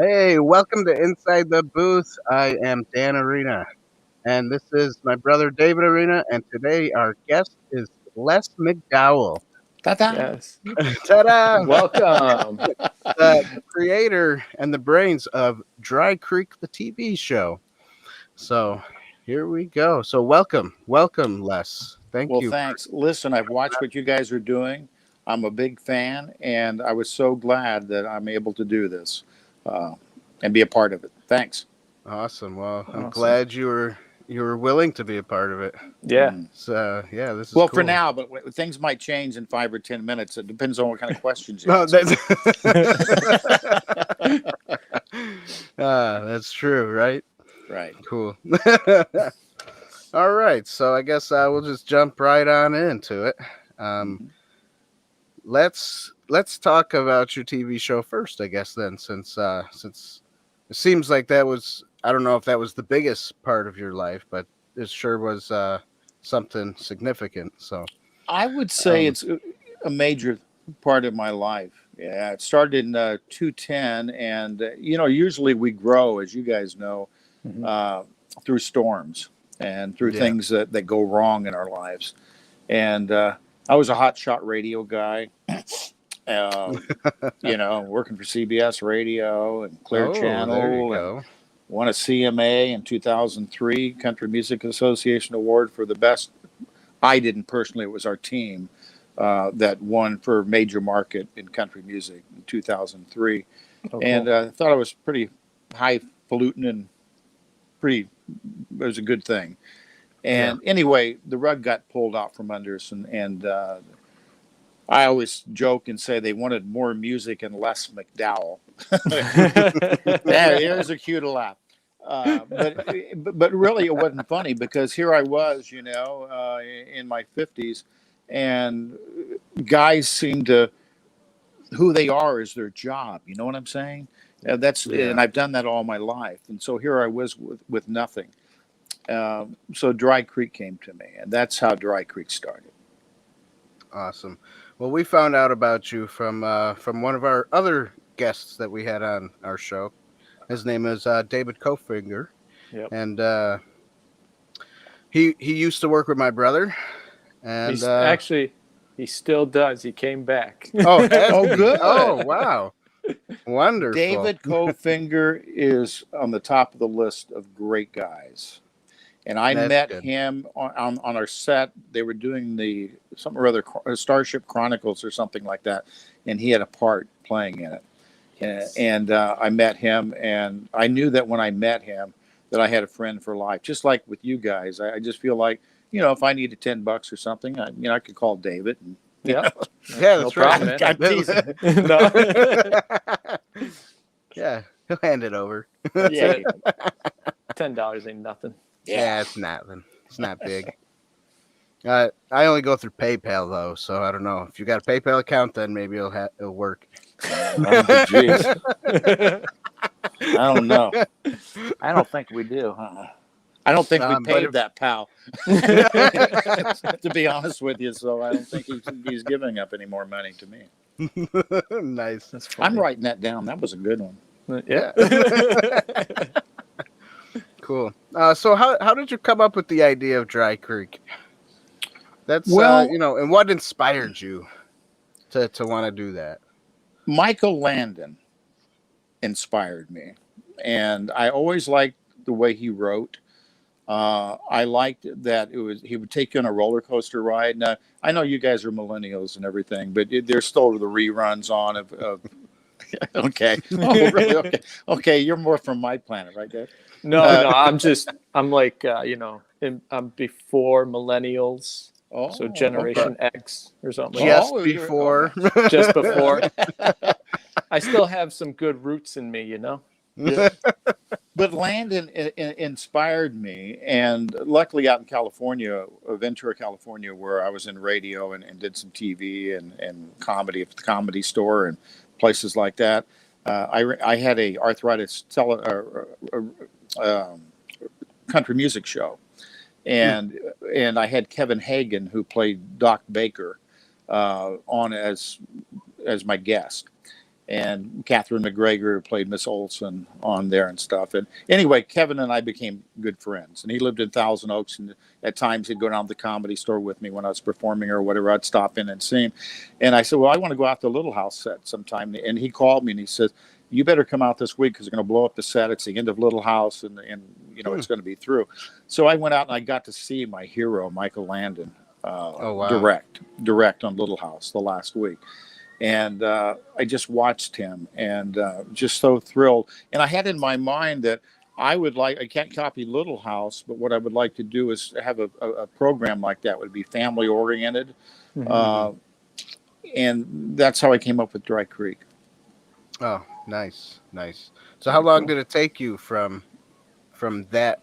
Hey, welcome to Inside the Booth. I am Dan Arena, and this is my brother David Arena, and today our guest is Les McDowell. Ta-da! Yes. Ta-da! Welcome. The creator and the brains of Dry Creek, the TV show. So here we go. So welcome, Les. Thank Well, you. thanks. Listen, I've watched what you guys are doing. I'm a big fan, and I was so glad that I'm able to do this uh, and be a part of it. Thanks. Awesome. Well, I'm Awesome. glad you were willing to be a part of it. Yeah. Mm. So yeah, this is Well, cool. for now, but things might change in 5 or 10 minutes. It depends on what kind of questions you No, ask. that's true, right? Right. Cool. All right, so I guess we'll just jump right on into it. Mhm. Let's talk about your TV show first, I guess. Then, since it seems like that was, I don't know if that was the biggest part of your life, but it sure was something significant. So, I would say um, it's a major part of my life. Yeah, it started in 210, and usually we grow, as you guys know, Mhm. uh, through storms and through yeah, things that go wrong in our lives. And I was a hot shot radio guy, um, working for CBS Radio and Clear oh, there you Channel, and go. won a CMA in 2003 Country Music Association Award for the best. I didn't personally; it was our team that won for major market in country music in 2003, Oh, and cool. I thought I was pretty highfalutin and pretty. It was a good thing. Yeah, And anyway, the rug got pulled out from under us, and I always joke and say they wanted more music and less McDowell. There's a cue to laugh. But really, it wasn't funny because here I was, in my 50s, and guys seem to who they are is their job. You know what I'm saying? yeah, And I've done that all my life, and so here I was with nothing. So Dry Creek came to me, and that's how Dry Creek started. awesome. Well, we found out about you from one of our other guests that we had on our show. His name is David Kofinger, Yep. and he used to work with my brother. And He's actually, he still does. He came back. oh, has Oh, he? Oh, good. wow, wonderful. David Kofinger is on the top of the list of great guys. And I That's met good. him on our set. They were doing the something or other Starship Chronicles or something like that, and he had a part playing in it. Yes. And I met him, and I knew that when I met him that I had a friend for life. Just like with you guys, I just feel like if I needed $10 or something, I could call David. And, Yep. Yeah, No that's right. problem, I'm man. teasing. No. Yeah, he'll hand it over. That's Yeah, it. $10 ain't nothing. Yeah, yeah. it's nothing. It's not big. I only go through PayPal though, so I don't know. If you got a PayPal account, then maybe it'll work. Oh, jeez. I don't know. I don't think we do, huh? I don't think we But paid that pal, to be honest with you. So I don't think he's giving up any more money to me. nice. That's I'm funny. writing that down. That was a good one. Yeah. Cool. So how did you come up with the idea of Dry Creek? That's Well, and what inspired you to want to do that? Michael Landon inspired me, and I always liked the way he wrote. I liked that he would take you on a roller coaster ride. Now I know you guys are millennials and everything, but there's still the reruns on of okay. Oh, really? Okay. Okay. You're more from my planet, right, Dad? No, Uh, I'm like, I'm before millennials. So oh, okay. Generation X or something like Just Oh, before. nice. that. Just before. I still have some good roots in me, Yeah. But Landon inspired me, and luckily out in California, Ventura, California, where I was in radio and did some TV and comedy at the Comedy Store and places like that. I had a arthritis country music show, and I had Kevin Hagan, who played Doc Baker, on as my guest. and Catherine McGregor, who played Miss Olson on there and stuff. And anyway, Kevin and I became good friends, and he lived in Thousand Oaks, and at times he'd go down to the Comedy Store with me when I was performing or whatever. I'd stop in and see him. And I said, well, I want to go out to Little House set sometime. And he called me and he says, you better come out this week because they're going to blow up the set. It's the end of Little House, and you know, it's going to be through. So I went out and I got to see my hero, Michael Landon, direct on Little House the last week. And I just watched him and just so thrilled. And I had in my mind that I can't copy Little House, but what I would like to do is have a program like that would be family oriented. Mm-hmm. And that's how I came up with Dry Creek. Oh, nice. So how long did it take you from that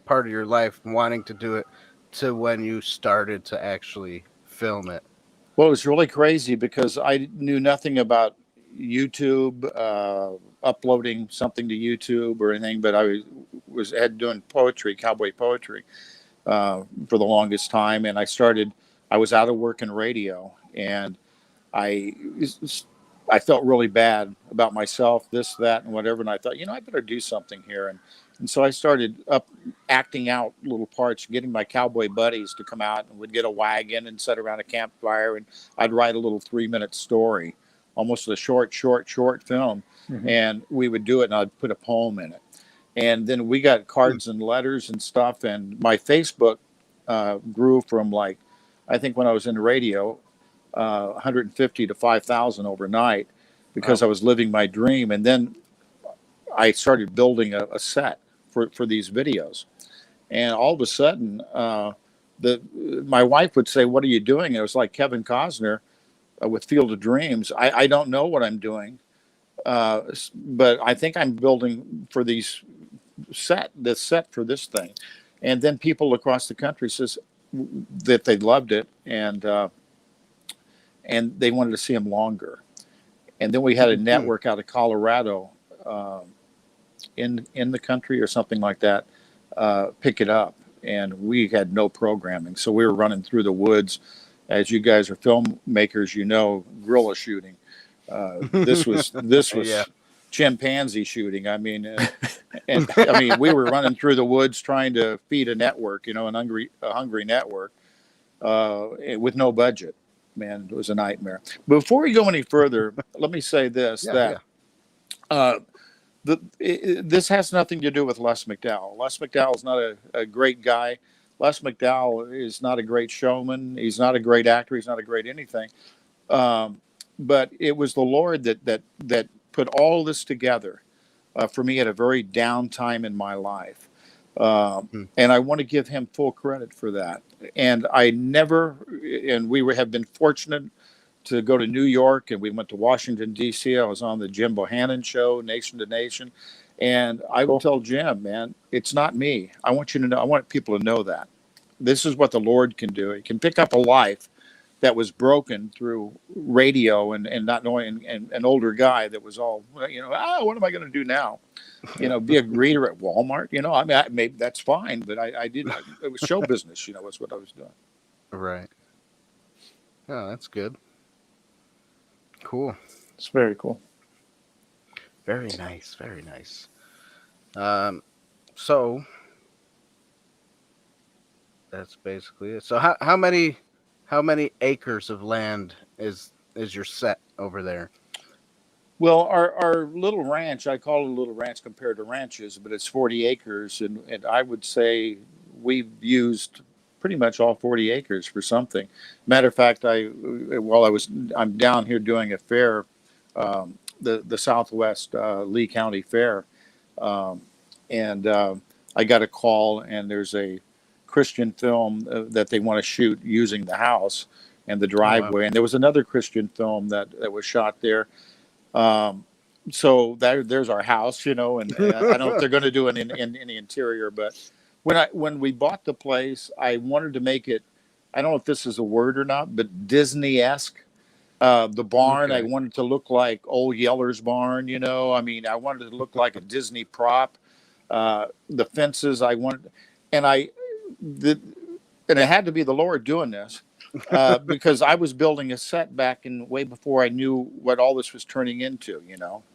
part of your life wanting to do it to when you started to actually film it? Well, it was really crazy because I knew nothing about YouTube, uploading something to YouTube or anything, but I was doing poetry, cowboy poetry, for the longest time. And I was out of work in radio, and I felt really bad about myself, this, that, and whatever. And I thought, I better do something here. And so I started acting out little parts, getting my cowboy buddies to come out, and we'd get a wagon and sit around a campfire, and I'd write a little 3-minute story, almost a short film. Mm-hmm. And we would do it, and I'd put a poem in it. And then we got cards and letters and stuff. And my Facebook grew from, I think when I was in radio, 150 to 5,000 overnight, because I was living my dream. And then I started building a set for these videos. And all of a sudden, my wife would say, what are you doing? And it was like Kevin Costner with Field of Dreams. I don't know what I'm doing, but I think I'm building for this set for this thing. And then people across the country says that they loved it, and they wanted to see him longer. And then we had a network out of Colorado, in the country or something like that, pick it up, and we had no programming, so we were running through the woods. As you guys are filmmakers, guerrilla shooting. This was yeah. Chimpanzee shooting. I mean, we were running through the woods trying to feed a network, a hungry network, with no budget. Man, it was a nightmare. Before we go any further, let me say this: this has nothing to do with Les McDowell. Les McDowell is not a great guy. Les McDowell is not a great showman. He's not a great actor. He's not a great anything. But it was the Lord that put all this together for me at a very down time in my life. And I want to give him full credit for that. And we have been fortunate to go to New York, and we went to Washington, D.C. I was on the Jim Bohannon show, Nation to Nation. And I will tell Jim, man, it's not me. I want you to know, I want people to know that. This is what the Lord can do. He can pick up a life that was broken through radio and not knowing, and an older guy that was all, what am I going to do now? Be a greeter at Walmart. Maybe that's fine, but I didn't. It was show business, was what I was doing. Right. Oh, that's good. Cool. It's very cool. Very nice. Very nice. So that's basically it. So how many acres of land is your set over there? Well, our little ranch, I call it a little ranch compared to ranches, but it's 40 acres. And I would say we've used pretty much all 40 acres for something. Matter of fact, I'm down here doing a fair, the Southwest Lee County Fair. And I got a call, and there's a Christian film that they want to shoot using the house and the driveway. Oh, wow. And there was another Christian film that was shot there. So there's our house, and I don't know if they're going to do it in the interior, but when we bought the place, I wanted to make it, I don't know if this is a word or not, but Disney-esque. The barn, okay. I wanted to look like Old Yeller's barn, I wanted it to look like a Disney prop. The fences, and it had to be the Lord doing this. because I was building a set back in way before I knew what all this was turning into,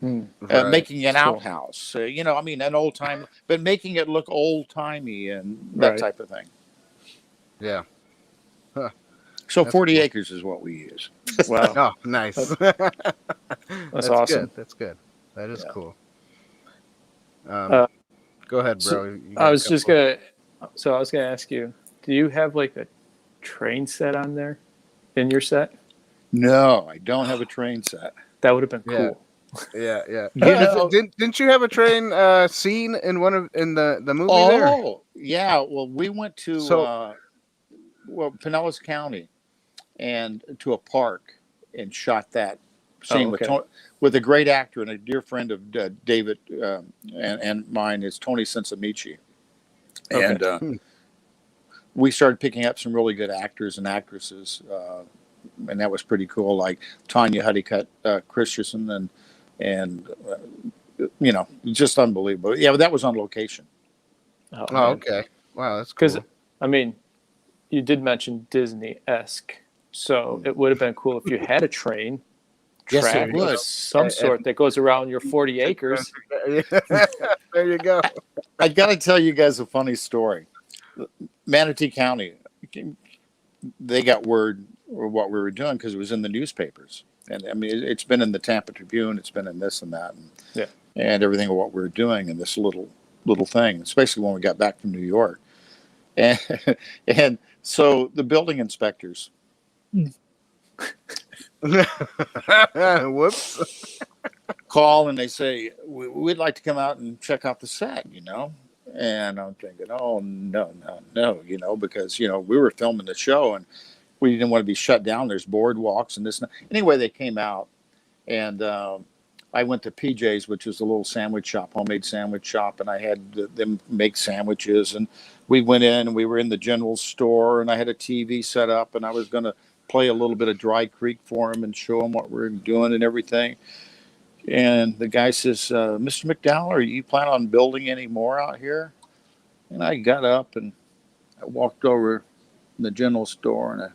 Right. making an Cool. outhouse, I mean, an old time, but making it look old timey and that Right. type of thing. Yeah. Huh. So That's 40 cool. acres is what we use. Wow. Oh, nice. That's awesome. Good. That's good. That is Yeah. cool. Uh, Go ahead, so bro. You I got a was just couple. gonna ask you, do you have like a train set on there in your set? No, I don't have a train set. That would have been Yeah. cool. Yeah. know- Didn't you have a train scene in the movie there? Oh, yeah. Well, we went to So- Pinellas County and to a park and shot that scene okay. with a great actor and a dear friend of David and mine is Tony Sensamichi. Okay. And we started picking up some really good actors and actresses, and that was pretty cool. Like Tanya Honeycutt Christensen and just unbelievable. Yeah, but that was on location. Oh, Oh, man. okay. Wow, that's Because cool. I mean, you did mention Disney-esque, so it would have been cool if you had a train Yes, it track would. of some sort that goes around your 40 acres. There you go. I got to tell you guys a funny story. Manatee County, they got word of what we were doing because it was in the newspapers. And I mean, it's been in the Tampa Tribune, it's been in this and that, and everything of what we were doing in this little thing, especially when we got back from New York. And, and so the building inspectors, Whoops. call and they say, we'd like to come out and check out the set, And I'm thinking, oh, no, because, we were filming the show and we didn't want to be shut down. There's boardwalks and this. And that. Anyway, they came out and I went to PJ's, which is a little sandwich shop, homemade sandwich shop. And I had them make sandwiches. And we went in and we were in the general store and I had a TV set up and I was going to play a little bit of Dry Creek for them and show them what we're doing and everything. And the guy says, Mr. McDowell, are you planning on building any more out here? And I got up and I walked over in the general store and I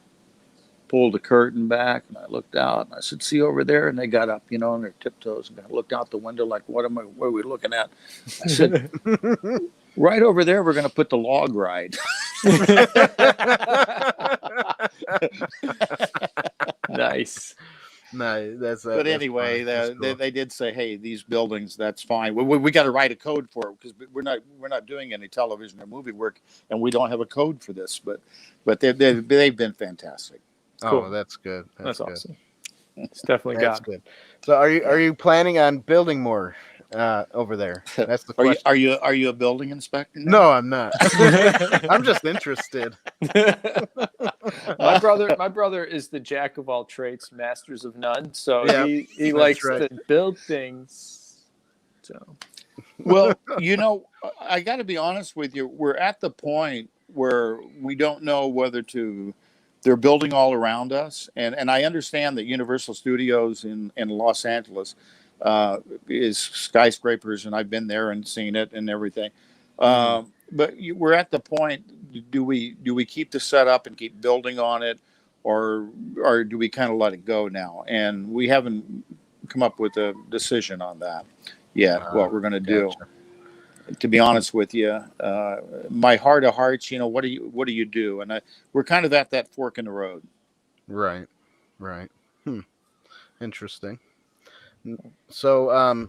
pulled the curtain back and I looked out and I said, see over there? And they got up, on their tiptoes and I looked out the window like, what are we looking at? I said, right over there, we're going to put the log ride. Nice. No, But anyway, they did say, "Hey, these buildings, that's fine. We got to write a code for it because we're not doing any television or movie work, and we don't have a code for this." But they've been fantastic. Cool. Oh, that's good. That's good. awesome. It's definitely That's got. good. So, are you planning on building more over there? That's the question. Are you a building inspector now? No, I'm not. I'm just interested. My brother is the jack of all trades, masters of none. So Yeah, he likes to build things. So, well, I got to be honest with you. We're at the point where we don't know whether they're building all around us, and I understand that Universal Studios in Los Angeles is skyscrapers, and I've been there and seen it and everything. But we're at the point: do we keep the setup and keep building on it, or do we kind of let it go now? And we haven't come up with a decision on that yet. What we're going to do. To be honest with you, my heart of hearts, what do you do? And we're kind of at that fork in the road. Right. Interesting. So,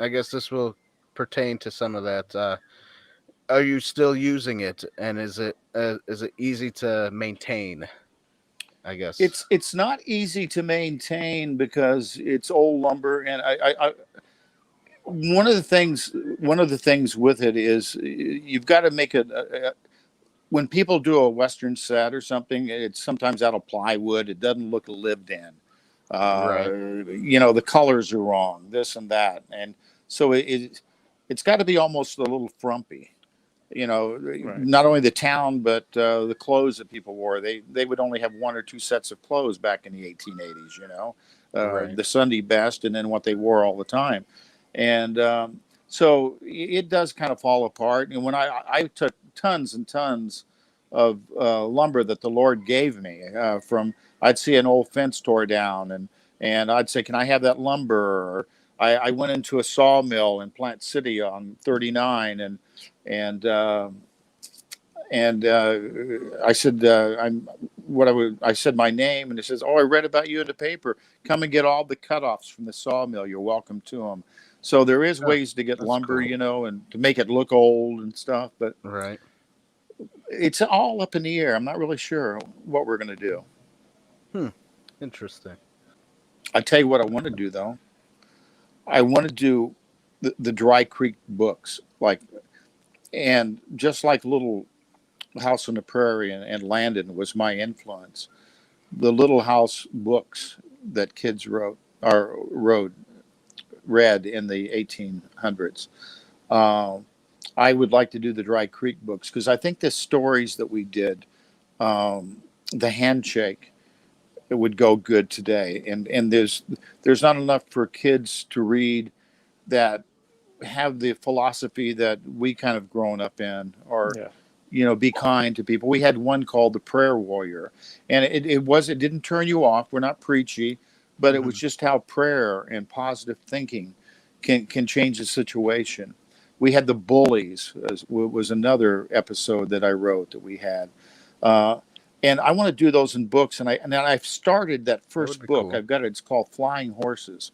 I guess this will pertain to some of that. Are you still using it, and is it easy to maintain? I guess It's not easy to maintain because it's old lumber, and I one of the things with it is you've got to make when people do a Western set or something, it's sometimes out of plywood. It doesn't look lived in. Right. The colors are wrong, this and that. And so it's got to be almost a little frumpy. Right. Not only the town, but the clothes that people wore. They would only have one or two sets of clothes back in the 1880s, Right. the Sunday best and then what they wore all the time. And so it does kind of fall apart. And when I took tons and tons lumber that the Lord gave me. From I'd see an old fence tore down, and I'd say, "Can I have that lumber?" Or I went into a sawmill in Plant City on 39, and I said, I said my name, and it says, "Oh, I read about you in the paper. Come and get all the cutoffs from the sawmill. You're welcome to them." So there is ways to get lumber, cool. and to make it look old and stuff, but Right. it's all up in the air. I'm not really sure what we're going to do. Interesting. I tell you what I want to do, though. I want to do the Dry Creek books, and just like Little House on the Prairie and Landon was my influence. The Little House books that kids read in the 1800s. I would like to do the Dry Creek books because I think the stories that we did, the handshake, it would go good today. And there's not enough for kids to read that have the philosophy that we kind of grown up in, or be kind to people. We had one called The Prayer Warrior, and it didn't turn you off. We're not preachy, but it was just how prayer and positive thinking can change the situation. We had The Bullies was another episode that I wrote that we had. And I want to do those in books. And I've started that first book. Cool. I've got it. It's called Flying Horses.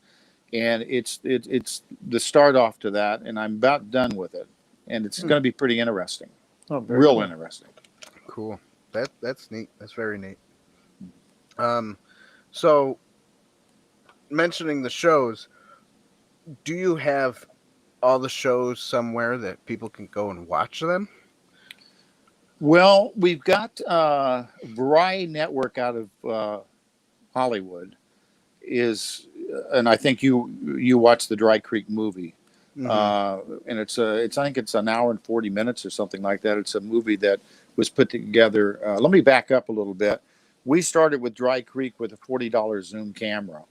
And it's the start off to that. And I'm about done with it. And it's going to be pretty interesting. Oh, very Real cool. interesting. Cool. That's neat. That's very neat. So mentioning the shows, do you have all the shows somewhere that people can go and watch them? Well, we've got Variety Network out of Hollywood and I think you watched the Dry Creek movie. Mm-hmm. And I think it's an hour and 40 minutes or something like that. It's a movie that was put together. Let me back up a little bit. We started with Dry Creek with a $40 Zoom camera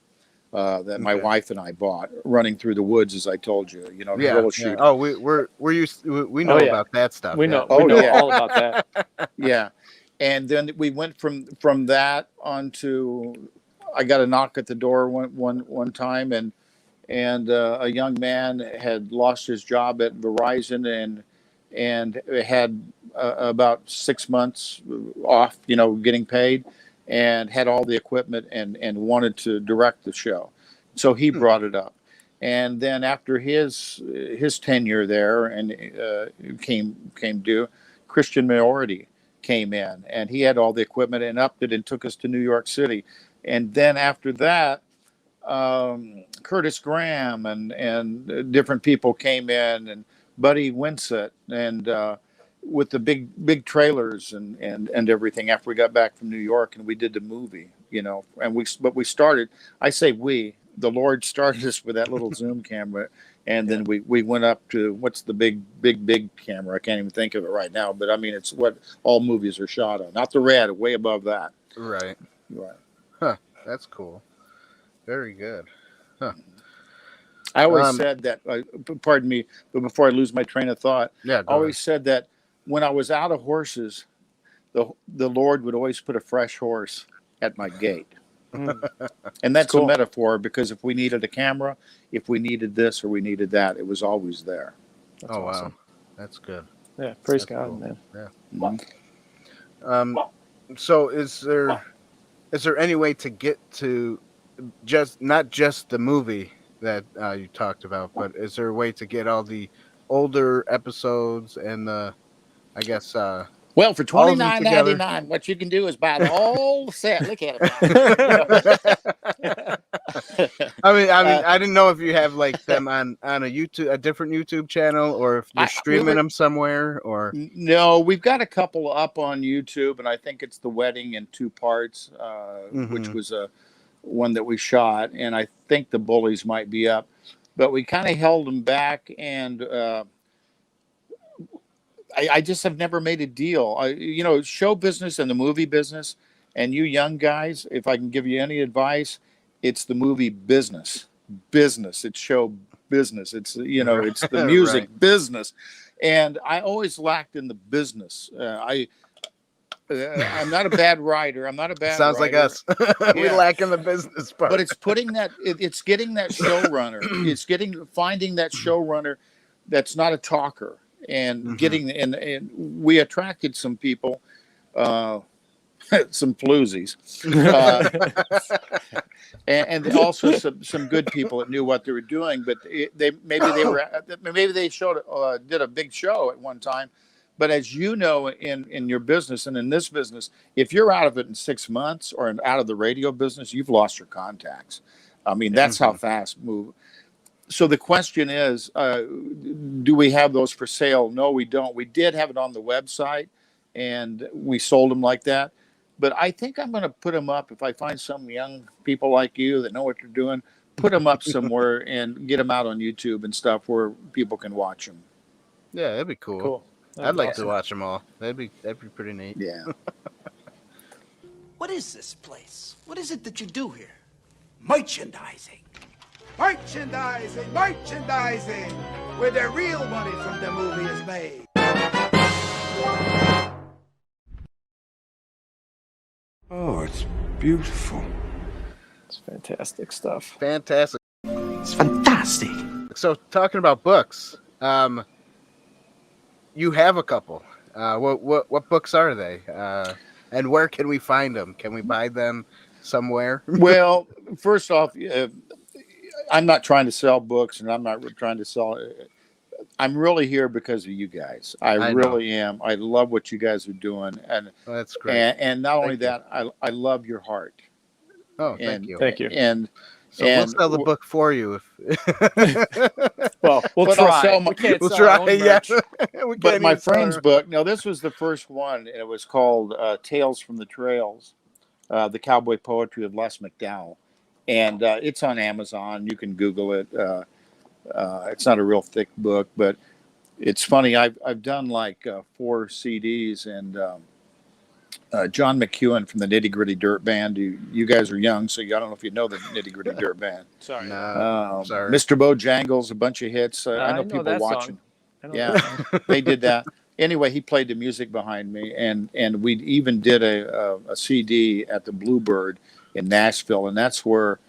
that my wife and I bought, running through the woods, as I told you. Yeah. Oh, we know about that stuff. We know all about that. Yeah, and then we went from that on to. I got a knock at the door one time, and a young man had lost his job at Verizon and had about 6 months off, getting paid, and had all the equipment and wanted to direct the show. So he brought it up. And then after his tenure there and came due, Christian Minority came in, and he had all the equipment and upped it and took us to New York City. And then after that, Curtis Graham and different people came in, and Buddy Winsett, and with the big trailers and everything. After we got back from New York, and we did the movie, and we started. I say the Lord started us with that little Zoom camera, and then we went up to what's the big camera? I can't even think of it right now, but I mean it's what all movies are shot on. Not the Red, way above that. Right. Huh. That's cool. Very good. Huh. I always said that, pardon me, but before I lose my train of thought, I always said that when I was out of horses, the Lord would always put a fresh horse at my gate. And that's a metaphor, because if we needed a camera, if we needed this or we needed that, it was always there. That's awesome. Wow. That's good. Yeah, praise God, cool. Man. Yeah. Mm-hmm. So is there any way to get to not just the movie that you talked about, but is there a way to get all the older episodes and I guess well, for $29.99, what you can do is buy the whole set. Look at it. I didn't know if you have them on a different YouTube channel, or if you're streaming them somewhere, or no. We've got a couple up on YouTube, and I think it's The Wedding in 2 parts, which was one that we shot, and I think The Bullies might be up, but we kind of held them back, and I just have never made a deal. Show business and the movie business, and you young guys, if I can give you any advice, it's the movie business. It's show business. It's it's the music business, and I always lacked in the business. I'm not a bad writer. I'm not a bad Sounds writer. like us. We Yeah. lack in the business part. But it's putting that it's getting that showrunner. It's finding that showrunner that's not a talker and getting and we attracted some people, some floozies, and also some good people that knew what they were doing. But maybe they showed did a big show at one time. But as you know, in your business and in this business, if you're out of it in 6 months or out of the radio business, you've lost your contacts. I mean, that's how fast move. So the question is, do we have those for sale? No, we don't. We did have it on the website, and we sold them like that. But I think I'm going to put them up if I find some young people like you that know what they're doing. Put them up somewhere and get them out on YouTube and stuff where people can watch them. Yeah, that'd be cool. Cool. I'd like to watch them all. That'd be pretty neat. Yeah. What is this place? What is it that you do here? Merchandising. Merchandising, merchandising, where the real money from the movie is made. Oh, it's beautiful. It's fantastic stuff. Fantastic. It's fantastic. So talking about books, you have a couple. What books are they? And where can we find them? Can we buy them somewhere? Well, first off, I'm not trying to sell books, and I'm not trying to sell. I'm really here because of you guys. I really am. I love what you guys are doing, and That's great. And not only that, I love your heart. Oh, thank you. Thank you. And So we'll sell the book for you. Well, we'll But I'll try. sell my- We can't We'll sell our try. own Yeah. merch. But my friend's book, no, this was the first one, and it was called Tales from the Trails, the cowboy poetry of Les McDowell. And it's on Amazon. You can Google it. It's not a real thick book, but it's funny. I've done like 4 CDs, and John McEwen from the Nitty Gritty Dirt Band. You guys are young, so I don't know if you know the Nitty Gritty Dirt Band. Sorry. No, sorry. Mr. Bojangles, a bunch of hits. I know people that watching. song. I know Yeah, that song. they did that. Anyway, he played the music behind me, and we even did a CD at the Bluebird in Nashville, and that's where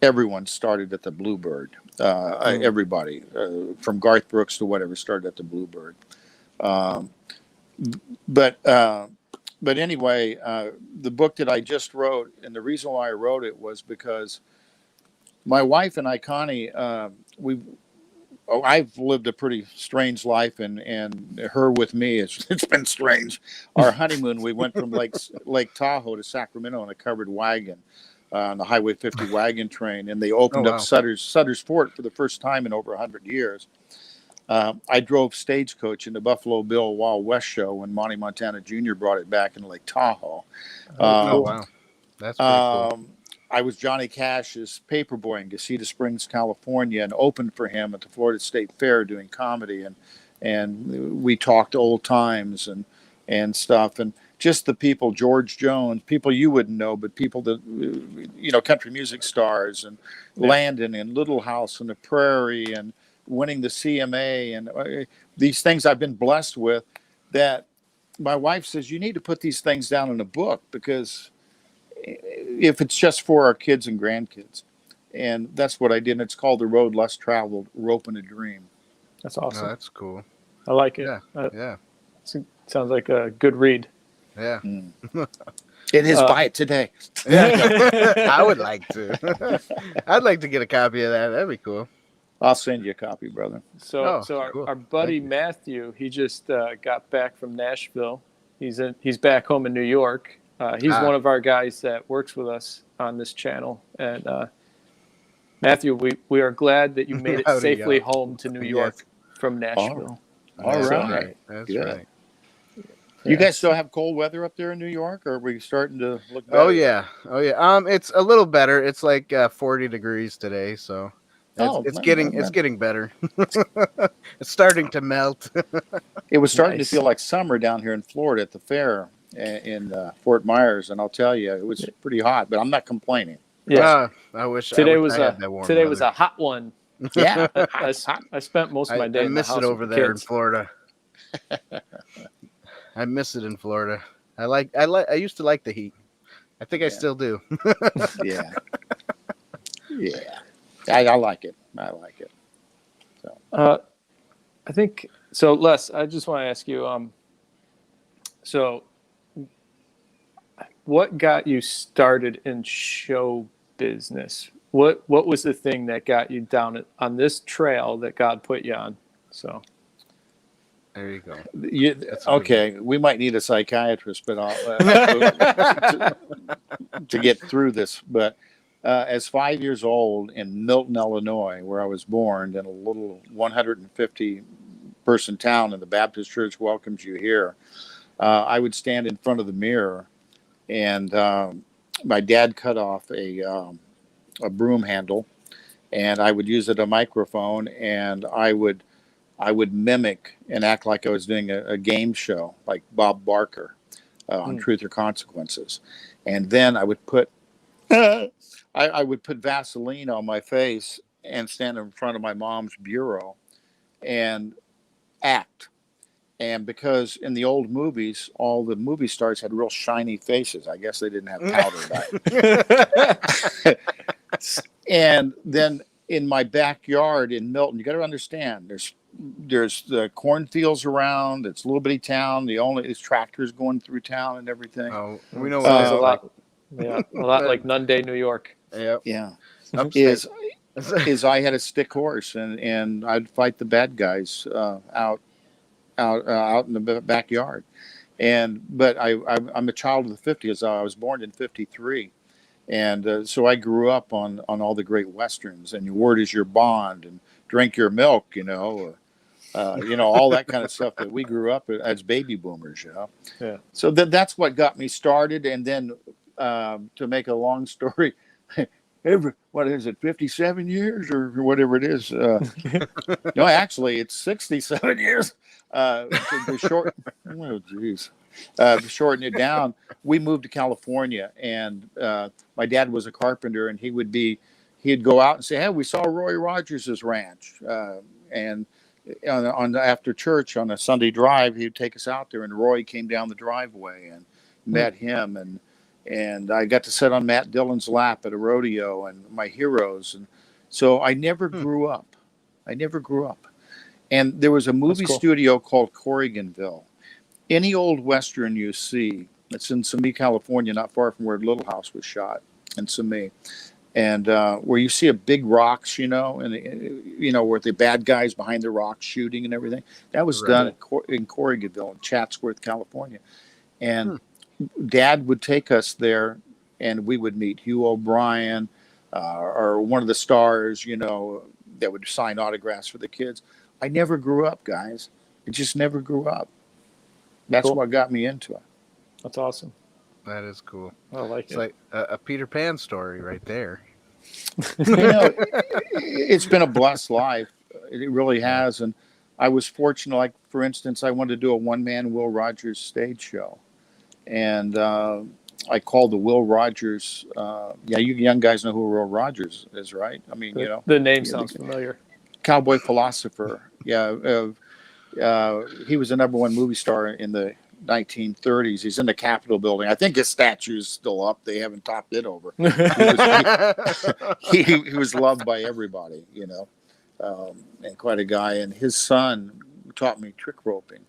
everyone started at the Bluebird. Everybody, from Garth Brooks to whatever, started at the Bluebird. But anyway, the book that I just wrote, and the reason why I wrote it was because my wife and I, Connie, I've lived a pretty strange life, and her with me, it's been strange. Our honeymoon, we went from Lake Tahoe to Sacramento in a covered wagon, on the Highway 50 wagon train, and they opened up Sutter's Fort for the first time in over 100 years. I drove Stagecoach in the Buffalo Bill Wild West show when Monty Montana Jr. brought it back in Lake Tahoe. Oh, wow. That's pretty cool. I was Johnny Cash's paperboy in Casita Springs, California, and opened for him at the Florida State Fair doing comedy, and we talked old times and stuff, and just the people, George Jones, people you wouldn't know, but people that, country music stars, and Landon and Little House on the Prairie, and winning the CMA, and these things I've been blessed with, that my wife says, you need to put these things down in a book, because if it's just for our kids and grandkids. And that's what I did. And it's called The Road Less Traveled, Rope and a Dream. That's awesome. Oh, that's cool. I like it. Yeah. Sounds like a good read. Yeah. It is. Buy it today. Yeah. I would like to. I'd like to get a copy of that. That'd be cool. I'll send you a copy, brother. So cool. our buddy Matthew, he just got back from Nashville. He's back home in New York. He's one of our guys that works with us on this channel. And Matthew, we are glad that you made it safely home to New York from Nashville. All That's right. That's Good. right. You guys still have cold weather up there in New York, or are we starting to look better? Oh yeah. It's a little better. It's like 40 degrees today, so it's getting better. It's starting to melt. It was starting Nice. to feel like summer down here in Florida at the fair in Fort Myers, and I'll tell you, it was pretty hot, but I'm not complaining. Yeah. I wish Today I was had that warm was weather. a hot one. Yeah. I spent most of my day I in the miss house it over with the there in kids. Florida. I miss it in Florida. I used to like the Heat. I think I Yeah. still do. Yeah. Yeah. I like it. I like it. I think so. Les, I just want to ask you. So, what got you started in show business? What was the thing that got you down on this trail that God put you on? So, There you go. Okay, we might need a psychiatrist, but to get through this. But as 5 years old in Milton, Illinois, where I was born, in a little 150-person town, and the Baptist Church welcomes you here, I would stand in front of the mirror, and my dad cut off a broom handle, and I would use it a microphone, and I would mimic and act like I was doing a game show, like Bob Barker on Truth or Consequences, and then I would put I would put Vaseline on my face and stand in front of my mom's bureau and act. And because in the old movies, all the movie stars had real shiny faces. I guess they didn't have powder back. And then in my backyard in Milton, you got to understand, there's the cornfields around. It's a little bitty town. There's tractors going through town and everything. Oh, we know sounds what a lot. Yeah, a lot like Nunday, New York. Yep. Yeah. Upstairs. Is I had a stick horse, and I'd fight the bad guys out in the backyard. But I'm a child of the 50s. I was born in 53. And so I grew up on all the great Westerns, and your word is your bond, and drink your milk, all that kind of stuff that we grew up as baby boomers, Yeah. So that's what got me started. And then to make a long story, what is it, 57 years or whatever it is? No, actually, it's 67 years. To shorten it down, we moved to California, and my dad was a carpenter, and he'd go out and say, "Hey, we saw Roy Rogers' ranch," and after church on a Sunday drive, he'd take us out there, and Roy came down the driveway and met him, and I got to sit on Matt Dillon's lap at a rodeo, and my heroes, and so I never grew up. And there was a movie studio called Corriganville. Any old Western you see, it's in Simi, California, not far from where Little House was shot, in Simi. And where you see a big rocks, and where the bad guys behind the rocks shooting and everything. That was done in Corriganville, in Chatsworth, California. And Dad would take us there, and we would meet Hugh O'Brien or one of the stars, that would sign autographs for the kids. I never grew up, guys. I just never grew up. That's what got me into it. That's awesome. That is cool. I like it. It's like a Peter Pan story right there. It's been a blessed life. It really has. And I was fortunate, like, for instance, I wanted to do a one-man Will Rogers stage show. And I called the Will Rogers. You young guys know who Will Rogers is, right? I mean, the name sounds familiar. Cowboy philosopher. Yeah. He was a #1 movie star in the 1930s. He's in the Capitol building. I think his statue's still up. They haven't topped it over. He was loved by everybody, and quite a guy. And his son taught me trick roping.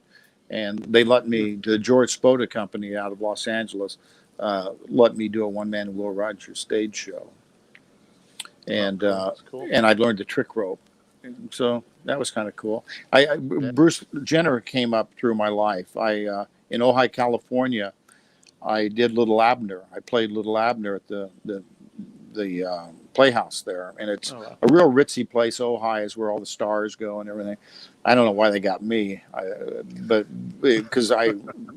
And they let me, the George Spoda Company out of Los Angeles, let me do a one-man Will Rogers stage show. And cool. And I learned the trick rope. So that was kind of cool. Bruce Jenner came up through my life. In Ojai, California, I did Little Abner. I played Little Abner at the Playhouse there, and it's a real ritzy place. Ojai is where all the stars go and everything. I don't know why they got me, but because I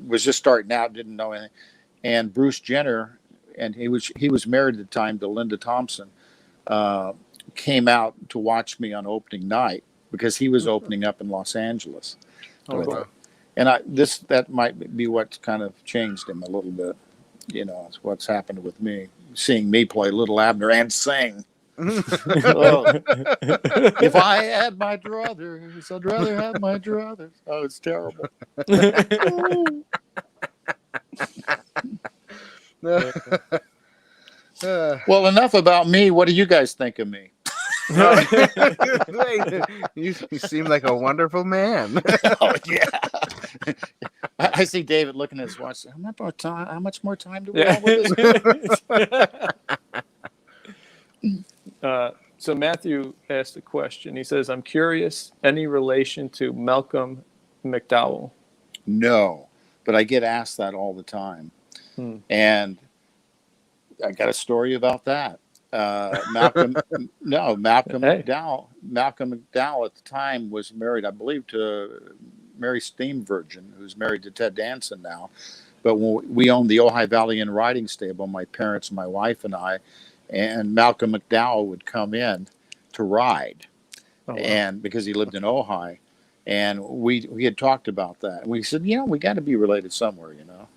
was just starting out, didn't know anything. And Bruce Jenner, and he was married at the time to Linda Thompson, came out to watch me on opening night because he was opening up in Los Angeles. Cool. And that might be what kind of changed him a little bit. It's what's happened with me, seeing me play Little Abner and sing. If I had my druthers, I'd rather have my druthers. Oh, it's terrible. Well, enough about me. What do you guys think of me? you seem like a wonderful man. Oh yeah. I see David looking at his watch. How much more time do we have with this? So Matthew asked a question. He says, "I'm curious. Any relation to Malcolm McDowell?" No, but I get asked that all the time, and I got a story about that. Malcolm McDowell. Malcolm McDowell at the time was married, I believe, to Mary Steenburgen, who's married to Ted Danson now. But when we owned the Ojai Valley Inn riding stable, my parents, my wife, and I, and Malcolm McDowell would come in to ride, and because he lived in Ojai, and we had talked about that, and we said, we got to be related somewhere,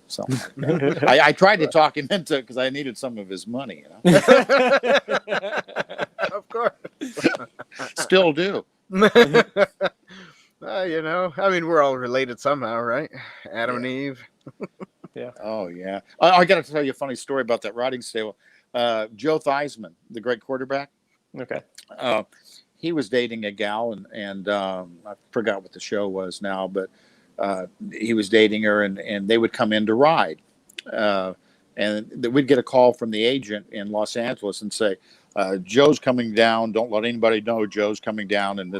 So I tried to talk him into it because I needed some of his money, Of course. Still do. I mean, we're all related somehow, right? Adam and Eve. Yeah. Oh yeah. I got to tell you a funny story about that riding stable. Joe Theismann, the great quarterback. Okay. He was dating a gal, and I forgot what the show was now, but he was dating her, and they would come in to ride. And we'd get a call from the agent in Los Angeles and say, Joe's coming down. Don't let anybody know Joe's coming down. And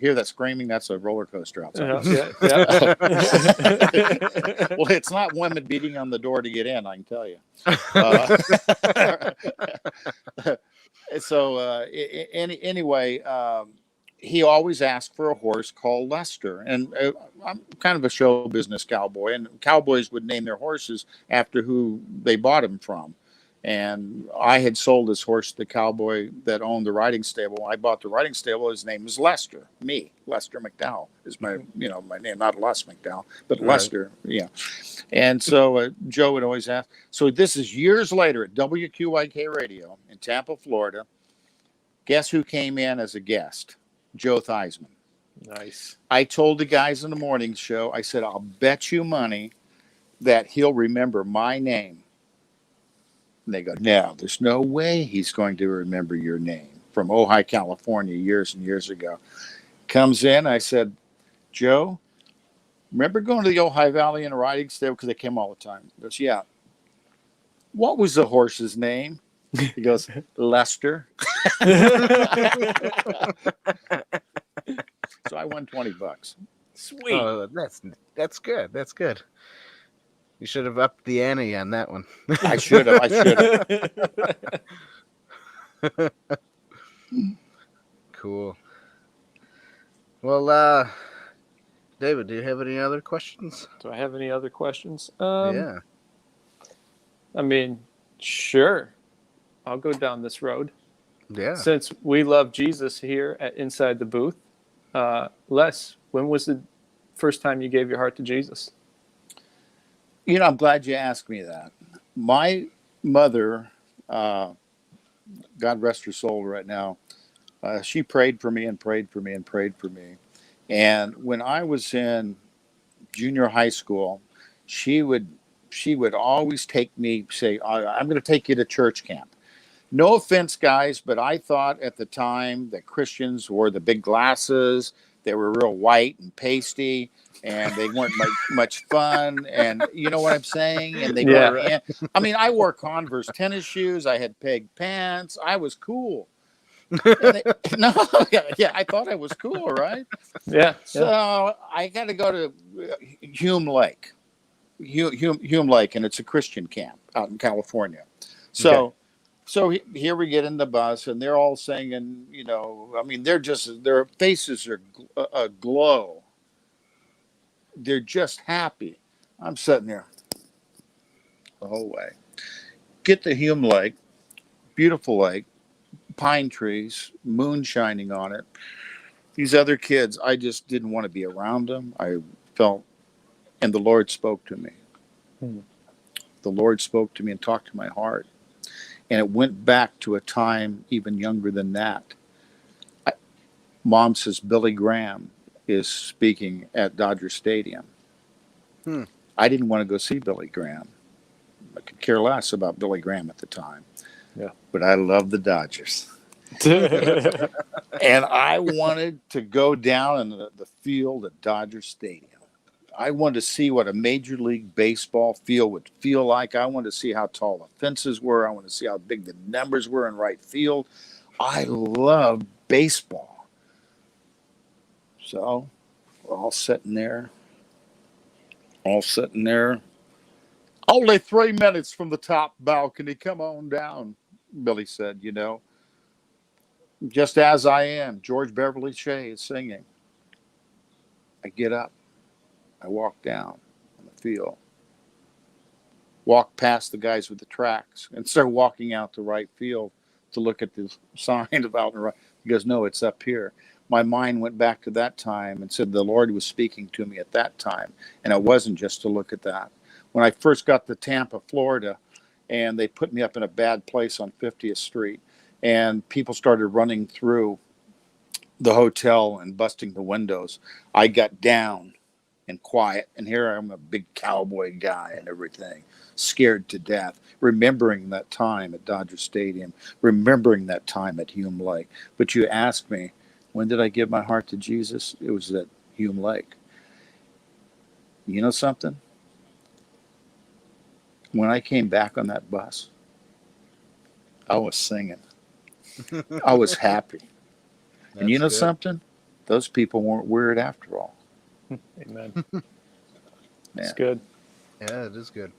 hear that screaming? That's a roller coaster outside. Yeah. Well, it's not women beating on the door to get in, I can tell you. Anyway, he always asked for a horse called Lester. And I'm kind of a show business cowboy, and cowboys would name their horses after who they bought them from. And I had sold this horse to the cowboy that owned the riding stable. I bought the riding stable. His name was Lester. Lester McDowell is my name, not Les McDowell, but right. Lester. Yeah. And so Joe would always ask. So this is years later at WQIK Radio in Tampa, Florida. Guess who came in as a guest? Joe Theismann. Nice. I told the guys in the morning show, I said, I'll bet you money that he'll remember my name. And they go, no, there's no way he's going to remember your name, from Ojai, California, years and years ago. Comes in, I said, Joe, remember going to the Ojai Valley and riding stable? Because they came all the time. He goes, yeah. What was the horse's name? He goes, Lester. So I won $20. Sweet. Oh, that's good. That's good. You should have upped the ante on that one. I should have. Cool. Well, David, do you have any other questions? Do I have any other questions? Yeah. I mean, sure. I'll go down this road. Yeah. Since we love Jesus here at Inside the Booth, Les, when was the first time you gave your heart to Jesus? I'm glad you asked me that. My mother, God rest her soul right now, she prayed for me and prayed for me and prayed for me. And when I was in junior high school, she would always take me, say, I'm going to take you to church camp. No offense, guys, but I thought at the time that Christians wore the big glasses. They were real white and pasty, and they weren't much fun. And you know what I'm saying? And they wore, I wore Converse tennis shoes. I had peg pants. I was cool. I thought I was cool, right? Yeah. So I got to go to Hume Lake, Hume Lake, and it's a Christian camp out in California. So here we get in the bus, and they're all singing, their faces are aglow. They're just happy. I'm sitting there the whole way. Get to Hume Lake, beautiful lake, pine trees, moon shining on it. These other kids, I just didn't want to be around them. I felt, and the Lord spoke to me. The Lord spoke to me and talked to my heart. And it went back to a time even younger than that. Mom says Billy Graham is speaking at Dodger Stadium. I didn't want to go see Billy Graham. could care less about Billy Graham at the time. Yeah. But I love the Dodgers. And I wanted to go down in the field at Dodger Stadium. I wanted to see what a Major League Baseball field would feel like. I wanted to see how tall the fences were. I wanted to see how big the numbers were in right field. I love baseball. So we're all sitting there. Only 3 minutes from the top balcony. Come on down, Billy said, you know. Just as I am. George Beverly Shea is singing. I get up. I walk down on the field. Walk past the guys with the tracks and start walking out to right field to look at the sign about the right. He goes, no, it's up here. My mind went back to that time and said the Lord was speaking to me at that time. And it wasn't just to look at that. When I first got to Tampa, Florida, and they put me up in a bad place on 50th Street, and people started running through the hotel and busting the windows, I got down and quiet. And here I'm a big cowboy guy and everything, scared to death, remembering that time at Dodger Stadium, remembering that time at Hume Lake. But you asked me, when did I give my heart to Jesus? It was at Hume Lake. You know something? When I came back on that bus, I was singing. I was happy. And you know something? Those people weren't weird after all. Amen. Yeah. It's good. Yeah, it is good.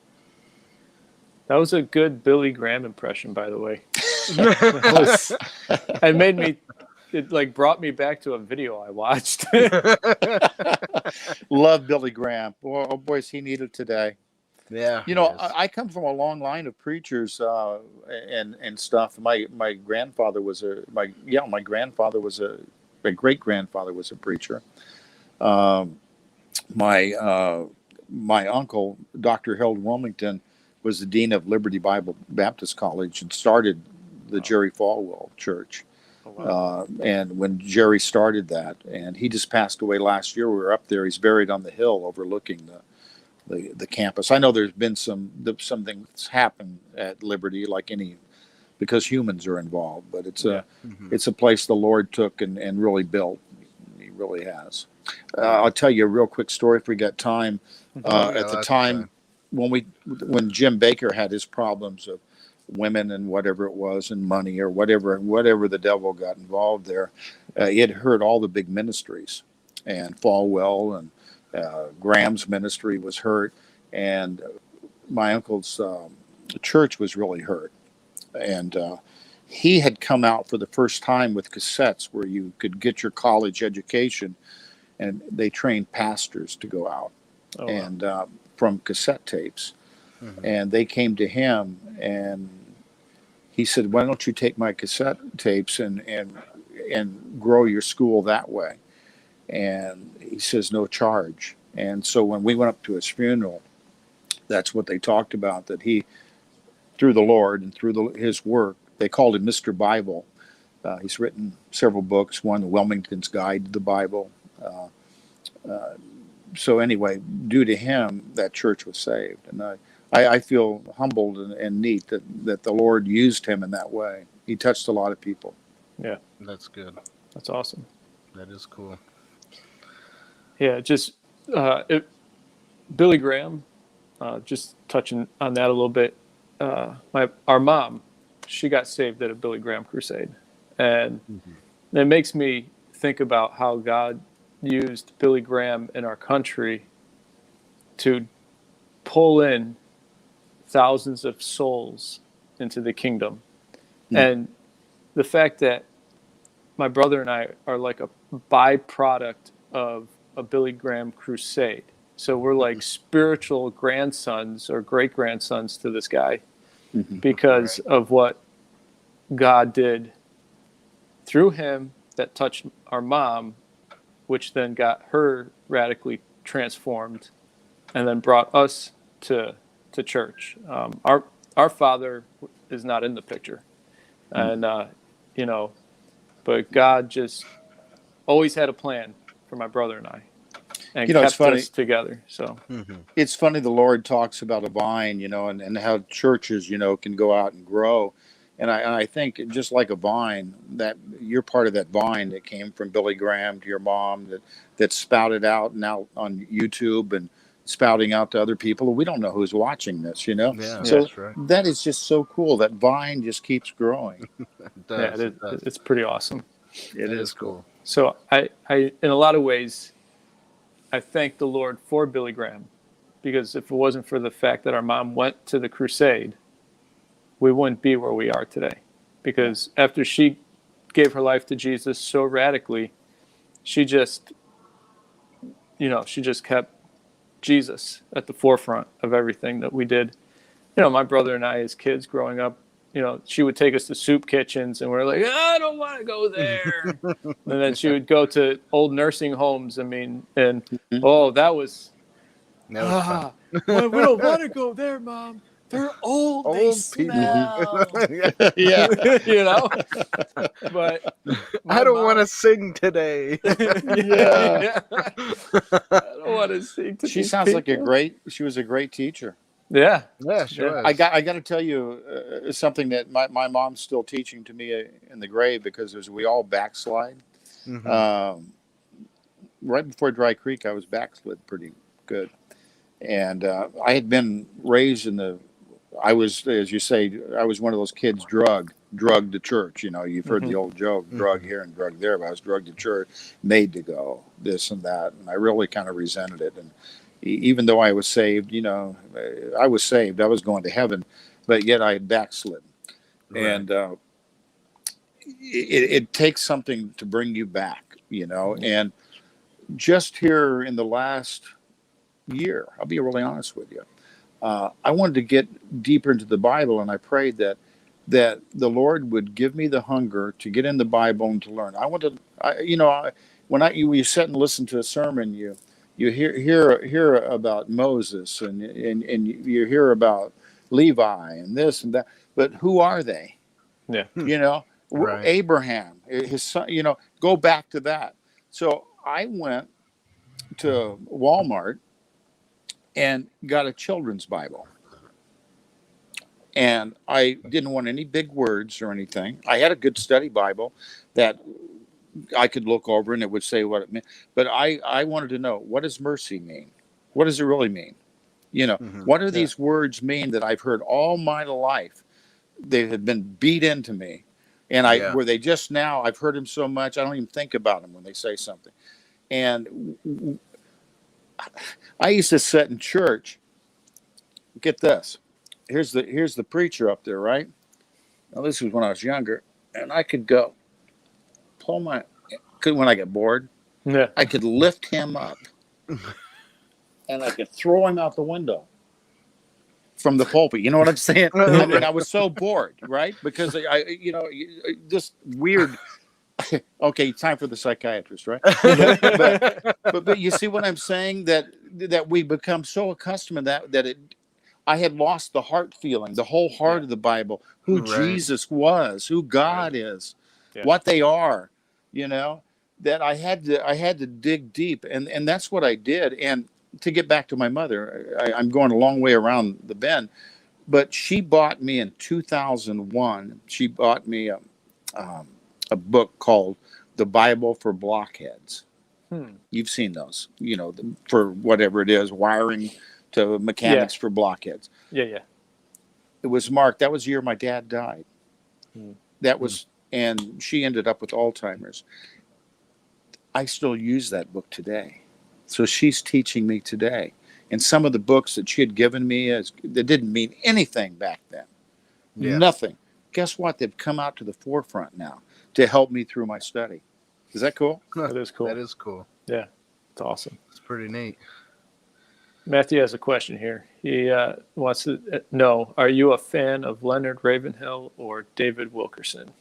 That was a good Billy Graham impression, by the way. It made me, it like brought me back to a video I watched. Love Billy Graham. Oh, boys, he needed today. Yeah. You know, I come from a long line of preachers and stuff. My grandfather was my great grandfather was a preacher. My uncle, Dr. Harold Wilmington, was the dean of Liberty Bible Baptist College and started the Jerry Falwell Church. Oh, wow. And when Jerry started that, and he just passed away last year, we were up there. He's buried on the hill overlooking the campus. I know there's been something that's happened at Liberty, like any, because humans are involved, but it's a place the Lord took and really built. He really has. I'll tell you a real quick story if we got time. At the time when Jim Baker had his problems of women and whatever it was and money or whatever the devil got involved there, he had hurt all the big ministries, and Falwell and Graham's ministry was hurt, and my uncle's church was really hurt. And he had come out for the first time with cassettes where you could get your college education, and they trained pastors to go out from cassette tapes. Mm-hmm. And they came to him, and he said, why don't you take my cassette tapes and grow your school that way? And he says, no charge. And so when we went up to his funeral, that's what they talked about, that he, through the Lord and through his work, they called him Mr. Bible. He's written several books, one, Wilmington's Guide to the Bible. So anyway, due to him, that church was saved. And I feel humbled and neat that the Lord used him in that way. He touched a lot of people. Yeah. That's good. That's awesome. That is cool. Yeah, just Billy Graham, just touching on that a little bit. Our mom, she got saved at a Billy Graham crusade. And it makes me think about how God used Billy Graham in our country to pull in thousands of souls into the kingdom. And the fact that my brother and I are like a byproduct of a Billy Graham crusade. So we're like spiritual grandsons or great-grandsons to this guy because of what God did through him that touched our mom, which then got her radically transformed and then brought us to church. Our father is not in the picture. And, but God just always had a plan for my brother and I. and You know, it's kept funny. us together. So It's funny the Lord talks about a vine, you know, and how churches, you know, can go out and grow. And I think just like a vine, that you're part of that vine that came from Billy Graham to your mom that spouted out now on YouTube and spouting out to other people. We don't know who's watching this, you know. Yeah, So that's right. that is just so cool. That vine just keeps growing. It does. yeah, It does. it's pretty awesome. It That is cool. So I in a lot of ways, I thank the Lord for Billy Graham, because if it wasn't for the fact that our mom went to the crusade, we wouldn't be where we are today. Because after she gave her life to Jesus so radically, she just kept Jesus at the forefront of everything that we did. You know, my brother and I, as kids growing up, you know, she would take us to soup kitchens and we're like, I don't want to go there. And then she would go to old nursing homes. I mean, and that was, That was fun. well, we don't want to go there, Mom. They're old. They Old people. smell. Yeah. You know, but I don't want to sing today. yeah. I don't want to sing to She these sounds like people. she was a great teacher. Yeah. Yeah, sure. Yeah. is. I got to tell you something that my mom's still teaching to me in the grave, because as we all backslide, Mhm. right before Dry Creek, I was backslid pretty good. And I had been raised I was, as you say, I was one of those kids drugged to church. You know, you've heard the old joke, drug here and drug there, but I was drugged to church, made to go, this and that. And I really kind of resented it. And even though I was saved, you know, I was saved, I was going to heaven, but yet I had backslid. Right. And it takes something to bring you back, you know. And just here in the last year, I'll be really honest with you, I wanted to get deeper into the Bible, and I prayed that the Lord would give me the hunger to get in the Bible and to learn. When you sit and listen to a sermon, you hear about Moses and you hear about Levi and this and that, but who are they? Yeah. You know, Right. Abraham, his son. You know, go back to that. So I went to Walmart and got a children's Bible. And I didn't want any big words or anything. I had a good study Bible that I could look over and it would say what it meant. But I wanted to know, what does mercy mean? What does it really mean? You know, what do these words mean that I've heard all my life? They have been beat into me. And were they just now? I've heard them so much, I don't even think about them when they say something. And I used to sit in church. Get this. Here's the preacher up there, right? Now this was when I was younger, and I could go when I get bored, I could lift him up, and I could throw him out the window from the pulpit. You know what I'm saying? I mean, I was so bored, right? Because just weird. Okay, time for the psychiatrist, right? But you see what I'm saying? That we become so accustomed to that I had lost the heart feeling, the whole heart of the Bible, who Jesus was, who God is, what they are, you know, that I had to dig deep. And that's what I did. And to get back to my mother, I'm going a long way around the bend, but she bought me in 2001, she bought me a book called The Bible for Blockheads. You've seen those, you know, for whatever it is, wiring to mechanics for blockheads. Yeah. It was marked. That was the year my dad died. That was, and she ended up with Alzheimer's. I still use that book today. So she's teaching me today. And some of the books that she had given me that didn't mean anything back then. Yeah. Nothing. Guess what? They've come out to the forefront now to help me through my study. Is that cool? That is cool. That is cool. Yeah, it's awesome. It's pretty neat. Matthew has a question here. He wants to know, are you a fan of Leonard Ravenhill or David Wilkerson?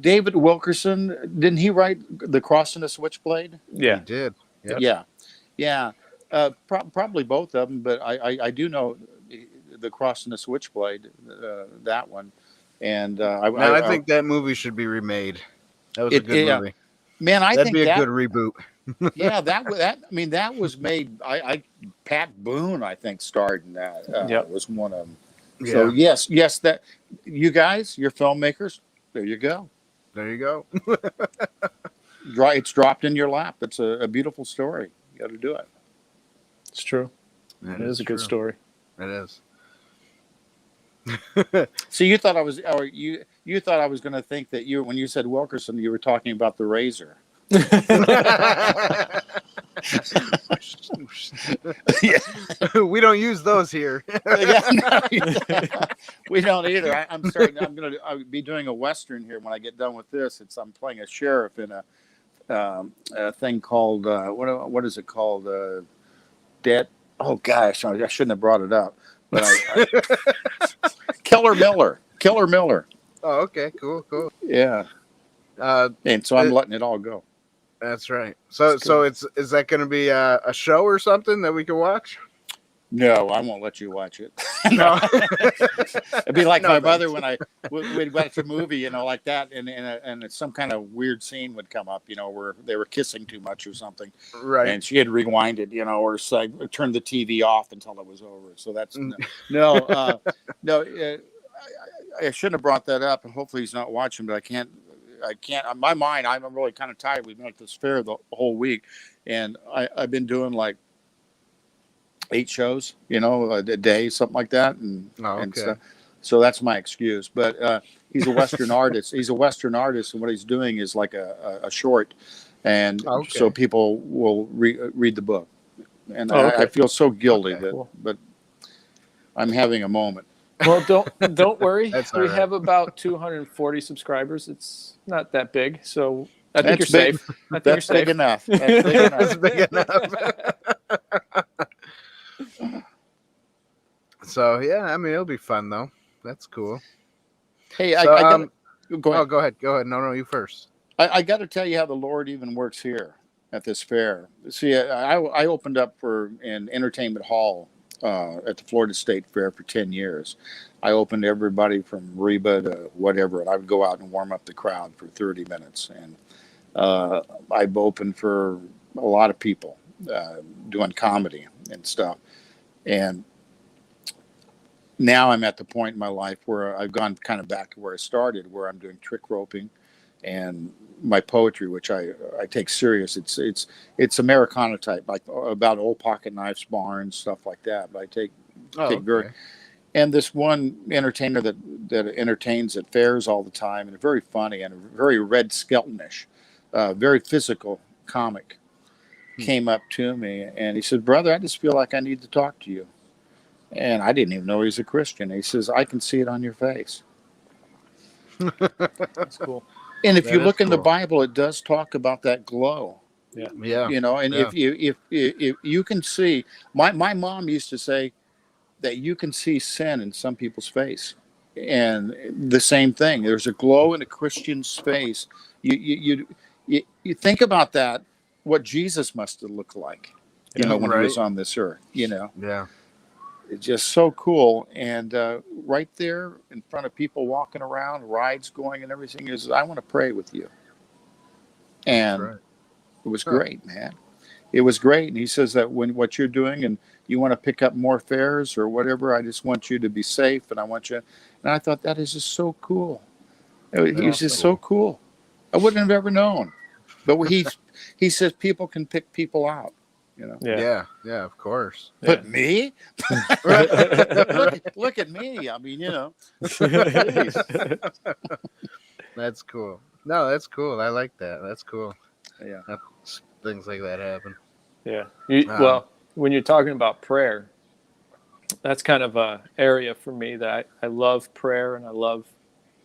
David Wilkerson, didn't he write The Cross and the Switchblade? Yeah. He did. Yep. Yeah. Probably both of them, but I do know The Cross and the Switchblade, that one. And I think that movie should be remade. That was a good movie. Man, That'd be a good reboot. Yeah, that was made. Pat Boone, I think, starred in that. Yep. Was one of them. Yeah. So yes, that you guys, you're filmmakers. There you go. There you go. It's dropped in your lap. It's a beautiful story. You got to do it. It's true. It is a good true. story. It is. So you thought I was, or you thought I was going to think that when you said Wilkerson, you were talking about the razor. We don't use those here. We don't either. I'll be doing a Western here when I get done with this. I'm playing a sheriff in a thing called, what is it called? Dead. Oh gosh, I shouldn't have brought it up. But Killer Miller. Oh, okay, cool. Yeah. And so I'm letting it all go. That's right. So is that going to be a show or something that we can watch? No, I won't let you watch it. No. It'd be like No, my thanks. brother when we'd watch a movie, like that, and some kind of weird scene would come up, where they were kissing too much or something, Right. and she had rewinded, or turned the TV off until it was over. So that's no. I shouldn't have brought that up, and hopefully he's not watching, but I can't. In my mind, I'm really kind of tired. We've been at this fair the whole week, and I've been doing like 8 shows, a day, something like that, and stuff. So that's my excuse. But he's a Western artist. He's a Western artist, and what he's doing is like a short, and so people will read the book. And I feel so guilty but I'm having a moment. Well, don't worry. That's We all right. have about 240 subscribers. It's not that big, so I think That's you're big. safe. I think That's you're safe. big enough. That's big enough. That's big enough. So yeah, I mean it'll be fun though. That's cool. Hey, So, I got go ahead. Oh, go ahead. No, you first. I got to tell you how the Lord even works here at this fair. See, I opened up for an entertainment hall at the Florida State Fair for 10 years. I opened everybody from Reba to whatever, and I would go out and warm up the crowd for 30 minutes. And I've opened for a lot of people doing comedy and stuff. And now I'm at the point in my life where I've gone kind of back to where I started, where I'm doing trick roping and my poetry, which I take serious. It's Americana type, like about old pocket knives, barns, stuff like that. But I take very. And this one entertainer that entertains at fairs all the time, and very funny and very Red Skeltonish, very physical comic, came up to me and he said, "Brother, I just feel like I need to talk to you." And I didn't even know he's a Christian. He says, "I can see it on your face." That's cool. And if That you is look in the cool. Bible, it does talk about that glow. Yeah. And if you can see, my mom used to say that you can see sin in some people's face, and the same thing. There's a glow in a Christian's face. You think about that. What Jesus must have looked like, when he was on this earth. Yeah. It's just so cool. And right there in front of people walking around, rides going and everything, is I want to pray with you. And it was great, man. It was great. And he says that when what you're doing and you want to pick up more fairs or whatever, I just want you to be safe. And I want you. And I thought that is just so cool. He's just so cool. I wouldn't have ever known. But he says people can pick people out. Yeah, of course. But me? look at me. I mean, That's cool. No, that's cool. I like that. That's cool. Yeah. Things like that happen. Yeah. Well, when you're talking about prayer, that's kind of a area for me that I love prayer, and I love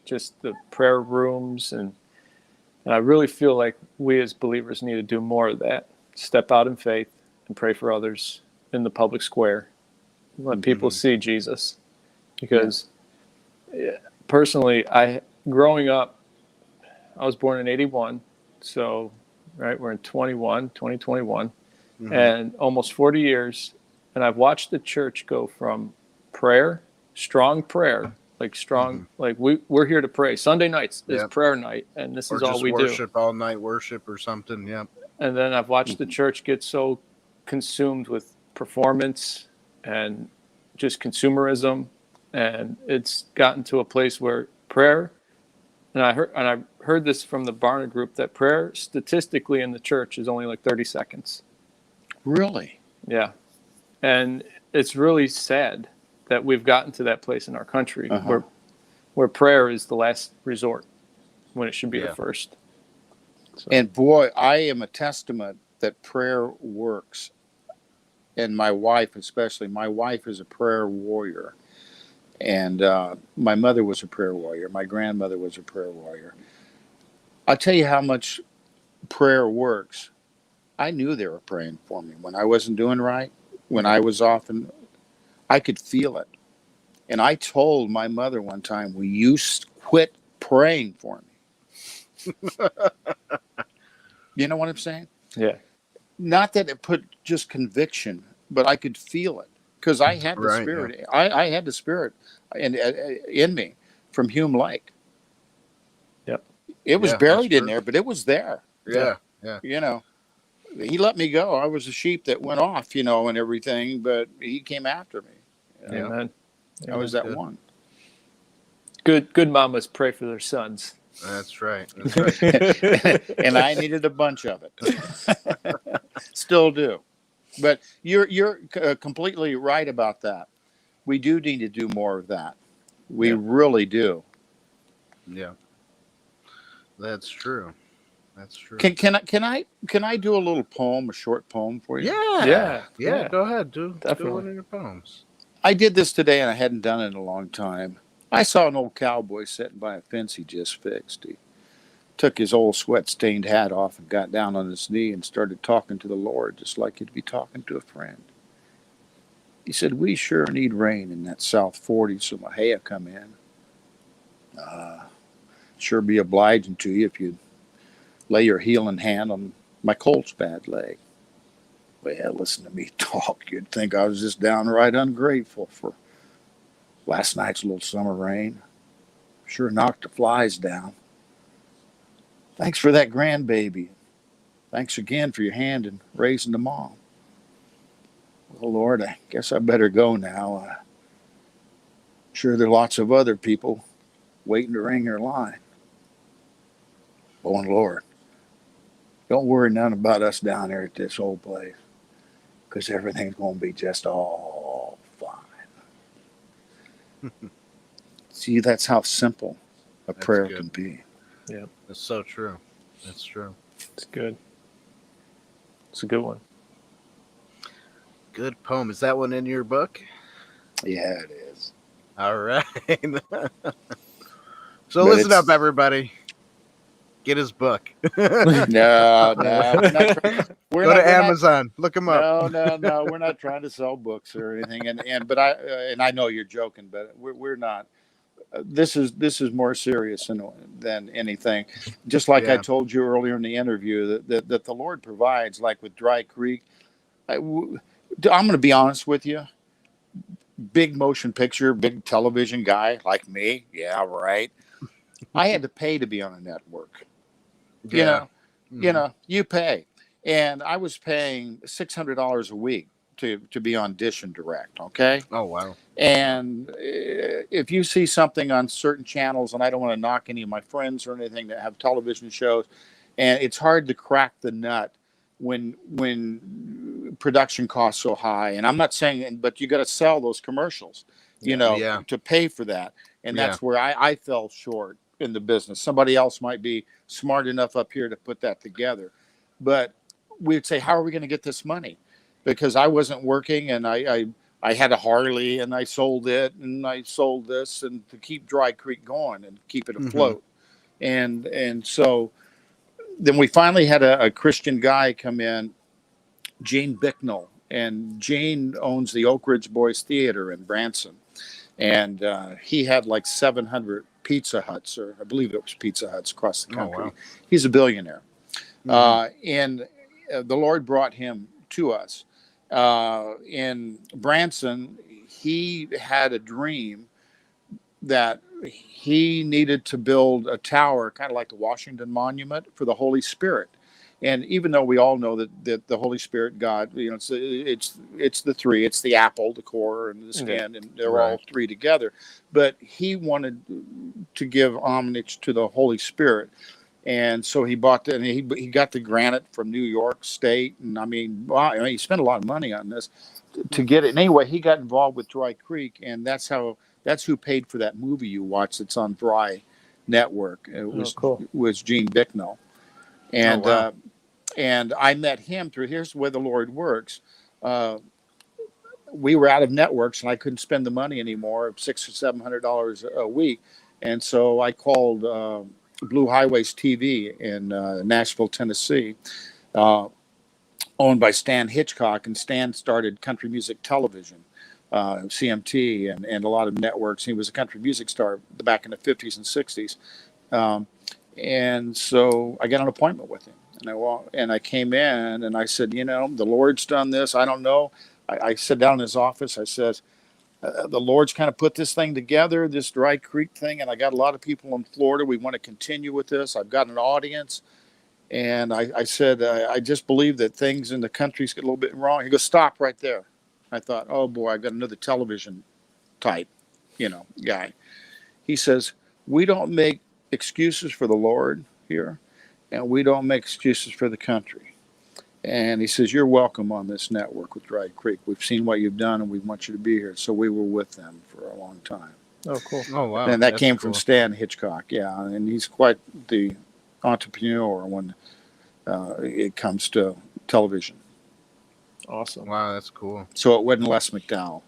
just the prayer rooms, and I really feel like we as believers need to do more of that. Step out in faith and pray for others in the public square. Let people see Jesus. Because personally, growing up, I was born in 81. So, we're in 2021, and almost 40 years. And I've watched the church go from prayer, strong prayer, like we're here to pray. Sunday nights is prayer night, and this is all we do. Worship all night, worship or something. Yeah. And then I've watched the church get so consumed with performance and just consumerism, and it's gotten to a place where prayer, and I heard this from the Barna group, that prayer statistically in the church is only like 30 seconds. Really? Yeah. And it's really sad that we've gotten to that place in our country where prayer is the last resort when it should be the first. So. And boy, I am a testament that prayer works. And my wife, especially, my wife is a prayer warrior. And my mother was a prayer warrior. My grandmother was a prayer warrior. I'll tell you how much prayer works. I knew they were praying for me when I wasn't doing right, when I was off, and I could feel it. And I told my mother one time, will you quit praying for me? You know what I'm saying? Yeah. Not that it put just conviction, but I could feel it because I had the spirit. Yeah. I had the spirit in me from Hume Lake. Yep. It was buried in there, but it was there. Yeah. You know, he let me go. I was a sheep that went off, you know, and everything, but he came after me. You know? Amen. I was that one. Good mamas pray for their sons. That's right. That's right. And I needed a bunch of it. Still do. But you're completely right about that. We do need to do more of that. We really do. Yeah. That's true. That's true. Can I do a little poem, a short poem for you? Yeah. Go ahead. Do one of your poems. I did this today, and I hadn't done it in a long time. I saw an old cowboy sitting by a fence he just fixed. He took his old sweat-stained hat off and got down on his knee and started talking to the Lord, just like he'd be talking to a friend. He said, we sure need rain in that South 40 so Mahia come in. Sure be obliging to you if you'd lay your healing hand on my colt's bad leg. Well, listen to me talk. You'd think I was just downright ungrateful for last night's little summer rain. Sure knocked the flies down. Thanks for that grandbaby. Thanks again for your hand in raising the mom. Well, Lord, I guess I better go now. Sure there are lots of other people waiting to ring their line. Oh, and Lord, don't worry none about us down there at this old place, because everything's going to be just all fine. See, that's how simple a prayer can be. Yeah. That's so true. That's true. It's good. It's a good one. Good poem. Is that one in your book? Yeah, it is. All right. So listen up, everybody. Get his book. No. Go to Amazon. Look him up. No. We're not trying to sell books or anything. But I know you're joking, but we're not. This is more serious than anything. Just like I told you earlier in the interview that the Lord provides, like with Dry Creek. I'm going to be honest with you. Big motion picture, big television guy like me. Yeah, right. I had to pay to be on a network. You know, you pay. And I was paying $600 a week to be on Dish and Direct. Okay. Oh, wow. And if you see something on certain channels, and I don't want to knock any of my friends or anything that have television shows, and it's hard to crack the nut when production costs so high. And I'm not saying, but you got to sell those commercials, to pay for that. And that's where I fell short in the business. Somebody else might be smart enough up here to put that together. But we'd say, how are we going to get this money? Because I wasn't working, and I had a Harley, and I sold it, and I sold this, and to keep Dry Creek going and keep it afloat. And so then we finally had a Christian guy come in, Gene Bicknell, and Gene owns the Oak Ridge Boys Theater in Branson. And he had like 700 Pizza Huts, or I believe it was Pizza Huts across the country. Oh, wow. He's a billionaire. And the Lord brought him to us. In Branson, he had a dream that he needed to build a tower, kind of like the Washington Monument, for the Holy Spirit. And even though we all know that the Holy Spirit, God, it's the three. It's the apple, the core, and the skin, and they're all three together. But he wanted to give homage to the Holy Spirit. And so he bought and he got the granite from New York State. And I mean, wow, he spent a lot of money on this to get it. And anyway, he got involved with Dry Creek, and that's who paid for that movie you watched. It's on Dry Network. It was Gene Bicknell. And and I met him through. Here's the way the Lord works. We were out of networks, and I couldn't spend the money anymore, $600 or $700 a week. And so I called Blue Highways TV in Nashville, Tennessee, owned by Stan Hitchcock, and Stan started country music television, CMT, and a lot of networks. He was a country music star back in the 50s and 60s. And so I got an appointment with him, and I came in, and I said, the Lord's done this. I don't know. I sat down in his office. I said, the Lord's kind of put this thing together, this Dry Creek thing, and I got a lot of people in Florida. We want to continue with this. I've got an audience. And I said, I just believe that things in the country's get a little bit wrong. He goes, stop right there. I thought, oh boy, I've got another television type, guy. He says, we don't make excuses for the Lord here, and we don't make excuses for the country. And he says, you're welcome on this network with Dry Creek. We've seen what you've done, and we want you to be here. So we were with them for a long time. Oh, cool. Oh, wow. And that came from Stan Hitchcock, yeah. And he's quite the entrepreneur when it comes to television. Awesome. Wow, that's cool. So it wasn't Les McDowell.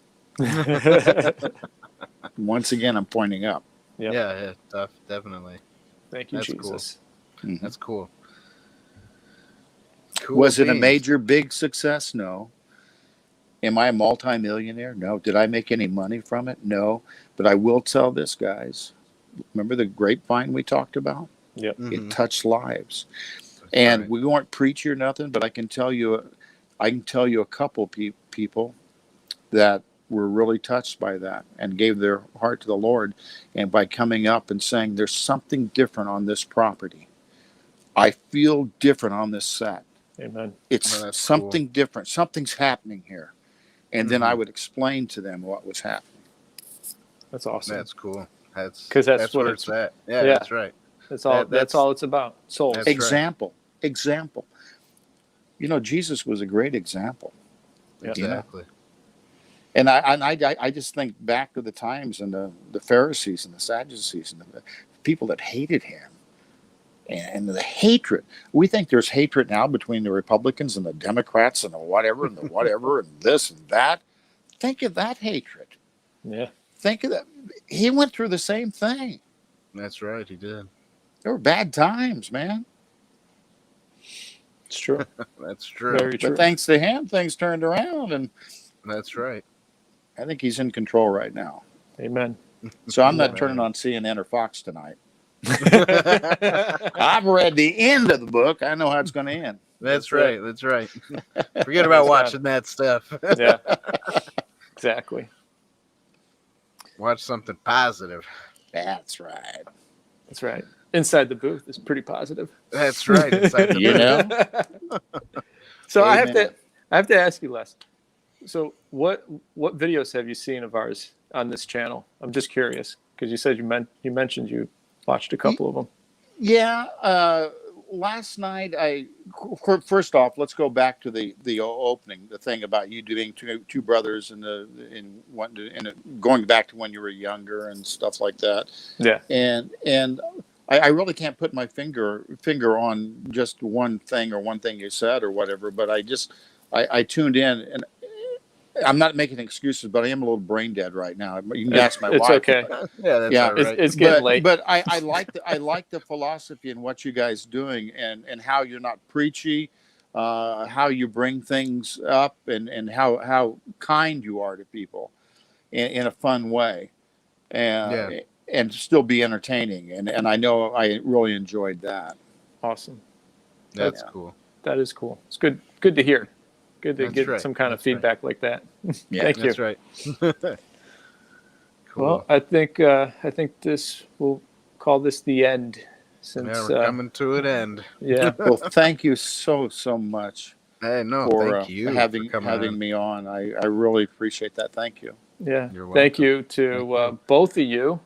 Once again, I'm pointing up. Yep. Yeah, definitely. Thank you, That's Jesus. Mm-hmm. That's cool. Was it a beans. major, big success? No. Am I a multimillionaire? No. Did I make any money from it? No. But I will tell this, guys. Remember the grapevine we talked about? Yep. Mhm. It touched lives. That's And right. we weren't preachy or nothing, but I can tell you a couple people that were really touched by that and gave their heart to the Lord. And by coming up and saying, there's something different on this property. I feel different on this set. Amen. It's Well, that's something different. Something's happening here. And then Mhm. I would explain to them what was happening. That's awesome. That's cool. 'Cause that's what where it's- it's at. Yeah, yeah. that's right. That's all. that's- That's all it's about. Souls. That's right. Example. Jesus was a great example. Yeah. You know? Exactly. And I just think back to the times and the Pharisees and the Sadducees and the people that hated him and the hatred. We think there's hatred now between the Republicans and the Democrats and the whatever and this and that. Think of that hatred. Yeah. Think of that. He went through the same thing. That's right. He did. There were bad times, man. It's true. That's true. Very true. But thanks to him, things turned around, and That's right. I think he's in control right now. Amen. So I'm not Yeah. turning on CNN or Fox tonight. I've read the end of the book. I know how it's going to end. That's right. That's right. Forget about watching that stuff. Yeah. Exactly. Watch something positive. That's right. That's right. Inside the booth is pretty positive. That's right. Inside the You booth. know? So Amen. I have to ask you, Les. So what videos have you seen of ours on this channel? I'm just curious because you said you mentioned you watched a couple of them. Yeah. Last night, first off, let's go back to the opening, the thing about you doing two brothers and going back to when you were younger and stuff like that. Yeah. And I really can't put my finger on just one thing or one thing you said or whatever, but I tuned in, and I'm not making excuses, but I am a little brain dead right now. You can ask my wife. It's okay. Yeah, that's Yeah, all right. It's getting late. But I like the philosophy and what you guys doing and how you're not preachy, how you bring things up and how kind you are to people in a fun way, and still be entertaining. And I know I really enjoyed that. Awesome. That's Yeah. cool. That is cool. It's good to hear. Good to That's get right. some kind of That's right. feedback like that. Yeah, Thank you. That's right. Cool. Well, I think we'll call this the end since Yeah, we're coming to an end. yeah. Well, thank you so much Hey, no, for thank you having for coming having on. me on. I really appreciate that. Thank you. Yeah. You're Thank welcome. you to Thank you. both of you,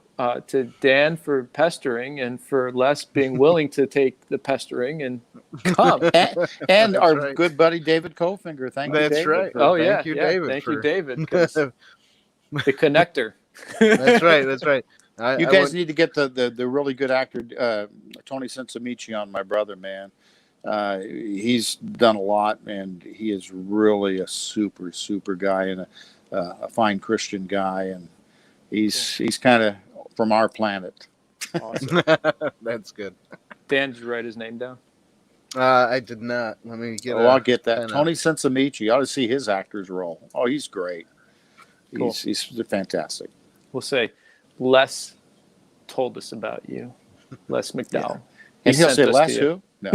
to Dan for pestering and for Les being willing to take the pestering and come. And That's our right. good buddy David Kofinger. Thank you, That's David. right. for- Oh Thank yeah, you, yeah. David, Thank you, for- David, 'cause the connector. That's right. That's right. You guys need to get the really good actor Tony Sensamichi on, my brother, man. He's done a lot, and he is really a super guy and a fine Christian guy, and he's kind of from our planet. Awesome. That's good. Dan, did you write his name down? I did not. Let me get. I'll get that. pen Tony Sensamichi. You ought to see his actor's role. Oh, he's great. Cool. He's fantastic. We'll say Les told us about you. Les McDowell. And he'll sent say, us "Les to who?" No.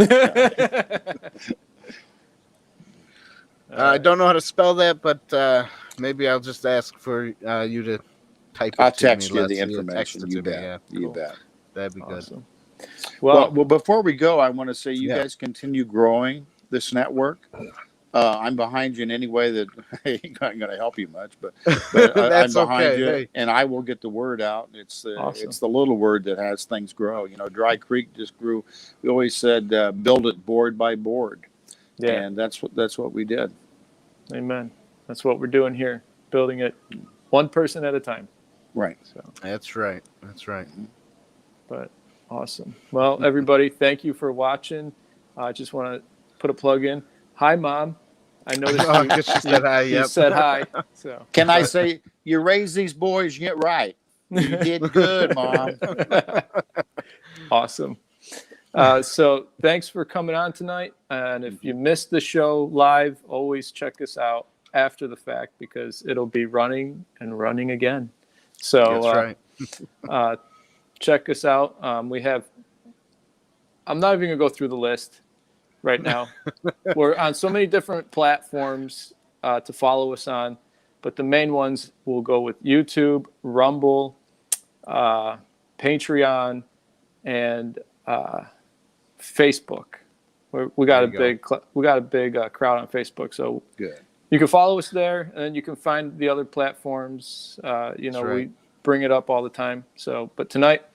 I don't know how to spell that, but maybe I'll just ask for you to type it. I'll to me, text you the Leslie. information. Text it You to me, bet. yeah. You Cool. bet. That'd be good. Awesome. Well, Well, before we go, I want to say you Yeah. guys continue growing this network. I'm behind you in any way that I ain't going to help you much, but I'm That's behind okay. you, Hey. and I will get the word out. Awesome. It's the little word that has things grow. You know, Dry Creek just grew. We always said build it board by board, yeah. and that's what we did. Amen. That's what we're doing here, building it one person at a time. Right. So, That's right. That's right. but awesome. Well, everybody, thank you for watching. I just want to put a plug in. Hi, Mom. I noticed Oh, I guess she said hi. you Yep. said hi. So Can I say you raise these boys, you get right. You did good, Mom. awesome. So thanks for coming on tonight. And if you missed the show live, always check us out after the fact because it'll be running and running again. So That's right. check us out. I'm not even gonna go through the list right now. We're on so many different platforms to follow us on, but the main ones will go with YouTube, Rumble, Patreon, and Facebook. We got There a big crowd on Facebook, so Good. you can follow us there, and then you can find the other platforms. You know, right. we bring it up all the time. So, but tonight,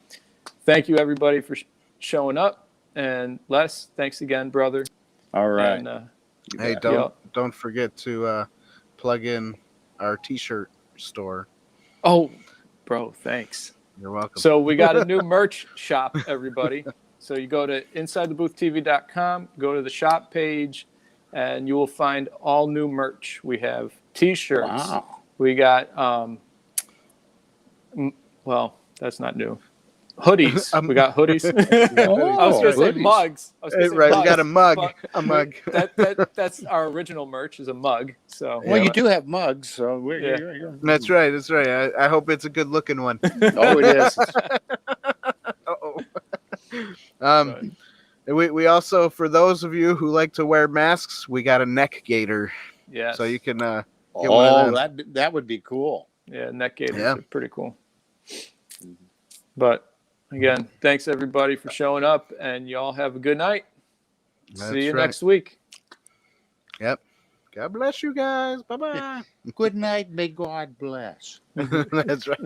thank you everybody for showing up. And Les, thanks again, brother. All right. And, Hey, bet. don't forget to plug in our T-shirt store. oh, bro, thanks. You're welcome. So we got a new merch shop, everybody. So you go to insidetheboothtv.com, go to the shop page, and you will find all new merch. We have T-shirts. Wow. We got, well, that's not new. Hoodies. We got hoodies. I was going to say hoodies. mugs. Hey, right, we got a mug. A mug. That's our original merch is a mug. So Well, Yeah. you do have mugs, so Yeah. That's right. That's right. I hope it's a good looking one. Oh, it is. Uh-oh. We also, for those of you who like to wear masks, we got a neck gaiter, yeah. so you can get one Oh, of them. that would be cool. Yeah, neck gaiters Yeah. are pretty cool. But again, thanks everybody for showing up, and y'all have a good night. That's See you right. next week. Yep. God bless you guys. Bye bye. Good night. May God bless. That's right.